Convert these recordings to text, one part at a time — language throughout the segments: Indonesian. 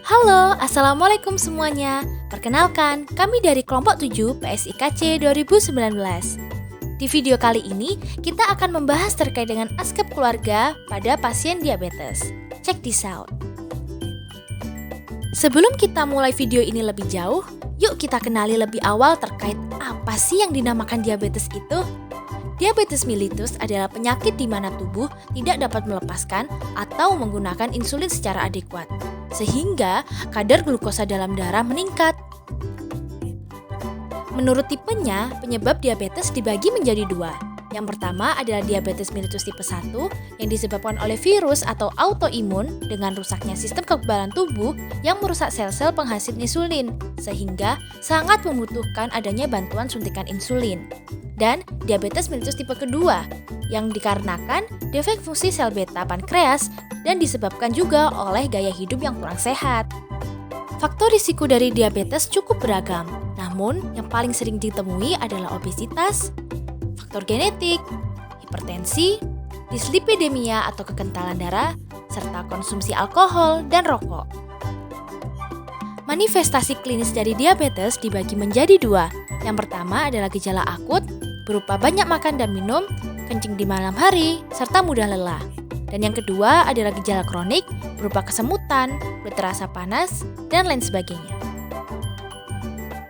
Halo, Assalamualaikum semuanya. Perkenalkan, kami dari kelompok 7 PSIKC 2019. Di video kali ini, kita akan membahas terkait dengan askep keluarga pada pasien diabetes. Check this out. Sebelum kita mulai video ini lebih jauh, yuk kita kenali lebih awal terkait apa sih yang dinamakan diabetes itu. Diabetes mellitus adalah penyakit di mana tubuh tidak dapat melepaskan atau menggunakan insulin secara adekuat, sehingga kadar glukosa dalam darah meningkat. Menurut tipenya, penyebab diabetes dibagi menjadi dua. Yang pertama adalah diabetes mellitus tipe 1 yang disebabkan oleh virus atau autoimun dengan rusaknya sistem kekebalan tubuh yang merusak sel-sel penghasil insulin, sehingga sangat membutuhkan adanya bantuan suntikan insulin. Dan diabetes mellitus tipe kedua yang dikarenakan defek fungsi sel beta pankreas dan disebabkan juga oleh gaya hidup yang kurang sehat. Faktor risiko dari diabetes cukup beragam, namun yang paling sering ditemui adalah obesitas, faktor genetik, hipertensi, dislipidemia atau kekentalan darah, serta konsumsi alkohol dan rokok. Manifestasi klinis dari diabetes dibagi menjadi dua. Yang pertama adalah gejala akut, berupa banyak makan dan minum, kencing di malam hari, serta mudah lelah. Dan yang kedua adalah gejala kronik, berupa kesemutan, terasa panas, dan lain sebagainya.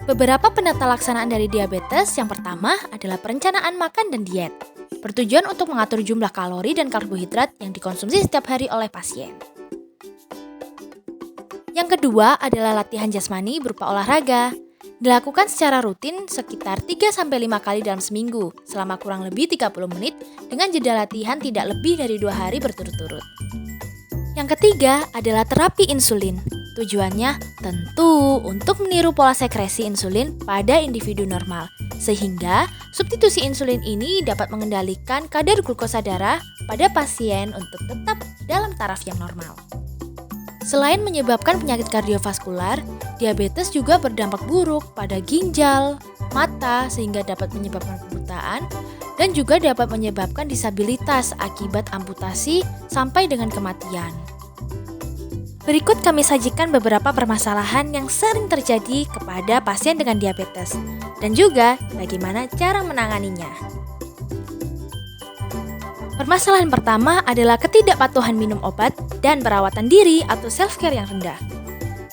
Beberapa penata laksanaan dari diabetes yang pertama adalah perencanaan makan dan diet, bertujuan untuk mengatur jumlah kalori dan karbohidrat yang dikonsumsi setiap hari oleh pasien. Yang kedua adalah latihan jasmani berupa olahraga, dilakukan secara rutin sekitar 3-5 kali dalam seminggu selama kurang lebih 30 menit dengan jeda latihan tidak lebih dari 2 hari berturut-turut. Yang ketiga adalah terapi insulin. Tujuannya tentu untuk meniru pola sekresi insulin pada individu normal, sehingga substitusi insulin ini dapat mengendalikan kadar glukosa darah pada pasien untuk tetap dalam taraf yang normal. Selain menyebabkan penyakit kardiovaskular, diabetes juga berdampak buruk pada ginjal, mata sehingga dapat menyebabkan kebutaan, dan juga dapat menyebabkan disabilitas akibat amputasi sampai dengan kematian. Berikut kami sajikan beberapa permasalahan yang sering terjadi kepada pasien dengan diabetes, dan juga bagaimana cara menanganinya. Permasalahan pertama adalah ketidakpatuhan minum obat dan perawatan diri atau self-care yang rendah.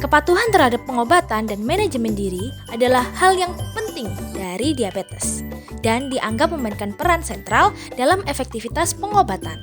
Kepatuhan terhadap pengobatan dan manajemen diri adalah hal yang penting dari diabetes dan dianggap memainkan peran sentral dalam efektivitas pengobatan.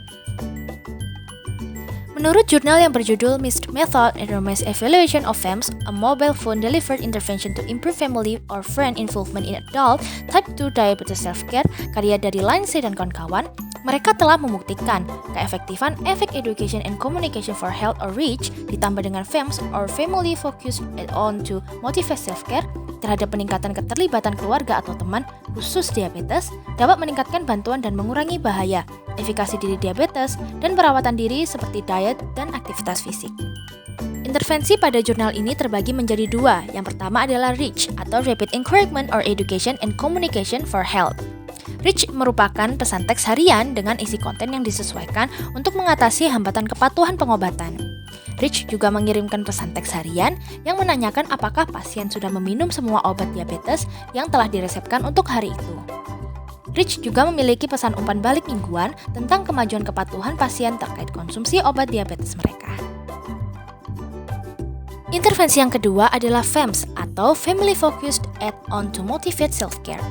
Menurut jurnal yang berjudul Mixed Method and Randomized Evaluation of FAMS, a mobile phone delivered intervention to improve family or friend involvement in adult type 2 diabetes self-care, karya dari Lindsay dan kawan-kawan, mereka telah membuktikan keefektifan efek education and communication for health or REACH ditambah dengan FAMS or Family Focused on to Motivate Self-Care terhadap peningkatan keterlibatan keluarga atau teman khusus diabetes dapat meningkatkan bantuan dan mengurangi bahaya, efikasi diri diabetes, dan perawatan diri seperti diet dan aktivitas fisik. Intervensi pada jurnal ini terbagi menjadi dua. Yang pertama adalah REACH atau Rapid Encouragement or Education and Communication for Health. REACH merupakan pesan teks harian dengan isi konten yang disesuaikan untuk mengatasi hambatan kepatuhan pengobatan. REACH juga mengirimkan pesan teks harian yang menanyakan apakah pasien sudah meminum semua obat diabetes yang telah diresepkan untuk hari itu. REACH juga memiliki pesan umpan balik mingguan tentang kemajuan kepatuhan pasien terkait konsumsi obat diabetes mereka. Intervensi yang kedua adalah FAMS atau Family Focused Add-on to Motivate Self-Care.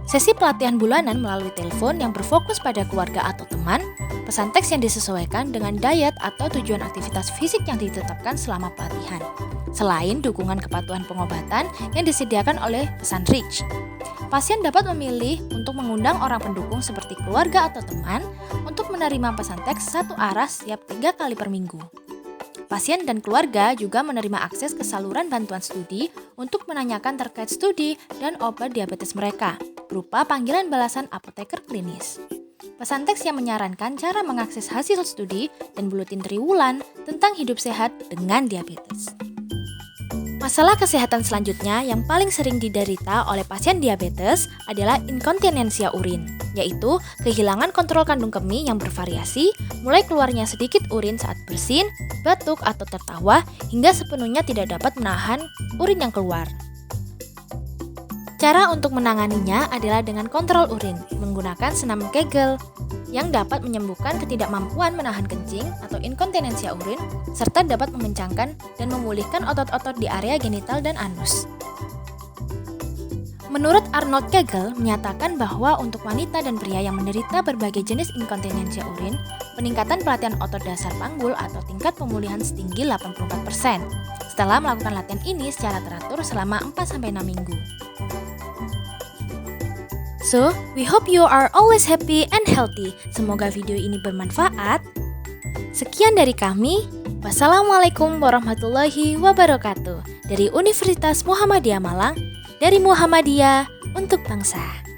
Sesi pelatihan bulanan melalui telepon yang berfokus pada keluarga atau teman, pesan teks yang disesuaikan dengan diet atau tujuan aktivitas fisik yang ditetapkan selama pelatihan, selain dukungan kepatuhan pengobatan yang disediakan oleh pesan REACH. Pasien dapat memilih untuk mengundang orang pendukung seperti keluarga atau teman untuk menerima pesan teks satu arah setiap 3 kali per minggu. Pasien dan keluarga juga menerima akses ke saluran bantuan studi untuk menanyakan terkait studi dan obat diabetes mereka, berupa panggilan balasan apoteker klinis. Pesan teks yang menyarankan cara mengakses hasil studi dan buletin triwulan tentang hidup sehat dengan diabetes. Masalah kesehatan selanjutnya yang paling sering diderita oleh pasien diabetes adalah inkontinensia urin, yaitu kehilangan kontrol kandung kemih yang bervariasi, mulai keluarnya sedikit urin saat bersin, batuk atau tertawa, hingga sepenuhnya tidak dapat menahan urin yang keluar. Cara untuk menanganinya adalah dengan kontrol urin, menggunakan senam Kegel, yang dapat menyembuhkan ketidakmampuan menahan kencing atau inkontinensia urin, serta dapat mengencangkan dan memulihkan otot-otot di area genital dan anus. Menurut Arnold Kegel, menyatakan bahwa untuk wanita dan pria yang menderita berbagai jenis inkontinensia urin, peningkatan pelatihan otot dasar panggul atau tingkat pemulihan setinggi 84% setelah melakukan latihan ini secara teratur selama 4-6 minggu. So, we hope you are always happy and healthy. Semoga video ini bermanfaat. Sekian dari kami. Wassalamualaikum warahmatullahi wabarakatuh. Dari Universitas Muhammadiyah Malang, dari Muhammadiyah untuk bangsa.